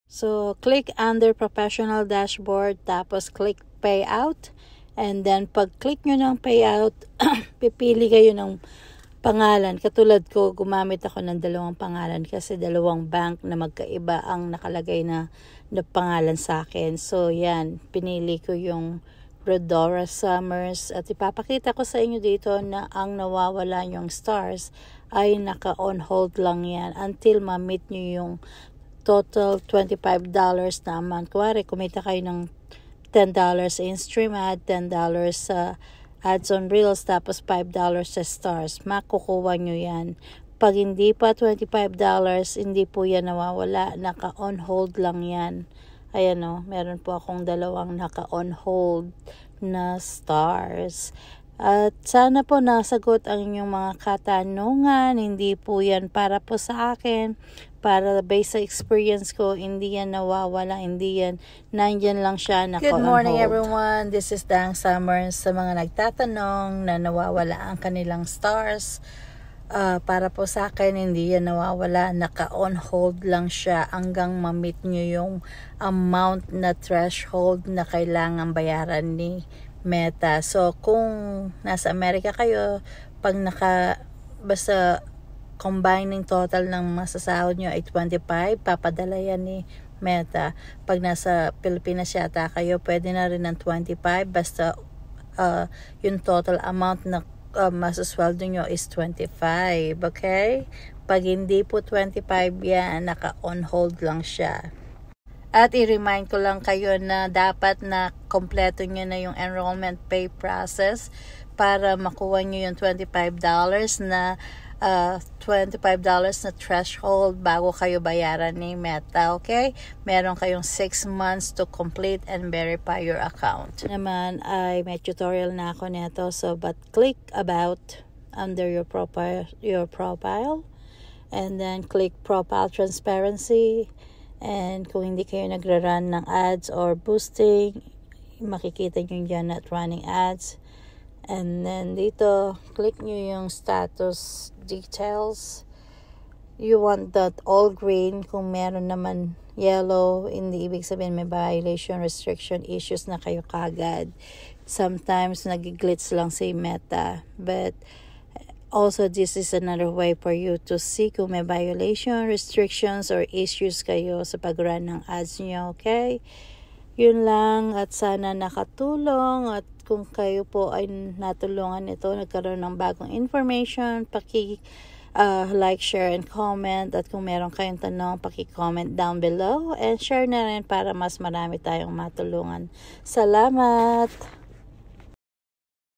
So, click under professional dashboard, tapos click payout. And then, pag click nyo ng payout, pipili kayo ng pangalan. Katulad ko, gumamit ako ng dalawang pangalan kasi dalawang bank na magkaiba ang nakalagay na pangalan sa akin. So, yan. Pinili ko yung Rodora Summers. At ipapakita ko sa inyo dito na ang nawawala yung stars ay naka-on hold lang yan until ma-meet nyo yung total $25 na amount. Kuwari, kumita kayo ng $10 sa in-stream ad, $10 sa ads on Reels, tapos $5 sa stars. Makukuha nyo yan. Pag hindi pa $25, hindi po yan nawawala. Naka-on hold lang yan. Ayan o, meron po akong dalawang naka-on hold na stars. At sana po nasagot ang inyong mga katanungan. Hindi po yan para po sa akin. Para based sa experience ko, hindi yan nawawala. Hindi yan, nandyan lang siya. Good morning everyone. This is Dang Summers. Sa mga nagtatanong na nawawala ang kanilang stars, para po sa akin, hindi yan nawawala. Naka-on hold lang siya hanggang ma-meet nyo yung amount na threshold na kailangan bayaran ni Meta. So, kung nasa Amerika kayo, pag basta combining total ng masasahod nyo ay 25, papadala yan ni Meta. Pag nasa Pilipinas yata kayo, pwede na rin ng 25, basta yung total amount na masasweldo nyo is 25, okay? Pag hindi po 25 yan, naka-on hold lang siya. At i-remind ko lang kayo na dapat na kompleto nyo na yung enrollment pay process para makuha nyo yung $25 na threshold bago kayo bayaran ni Meta, okay? Meron kayong 6 months to complete and verify your account. Naman ay may tutorial na ako nito, so but click about under your profile and then click profile transparency. And kung hindi kayo nagra-run ng ads or boosting, makikita nyo dyan at running ads. And then dito, click nyo yung status details. You want that all green. Kung meron naman yellow, hindi ibig sabihin may violation, restriction, issues na kayo kagad. Sometimes nag-glitch lang si Meta. But also, this is another way for you to see kung may violation, restrictions, or issues kayo sa pag-run ng ads nyo, okay? Yun lang, at sana nakatulong. At kung kayo po ay natulungan ito, nagkaroon ng bagong information, like, share, and comment. At kung meron kayong tanong, paki-comment down below. And share na rin para mas marami tayong matulungan. Salamat!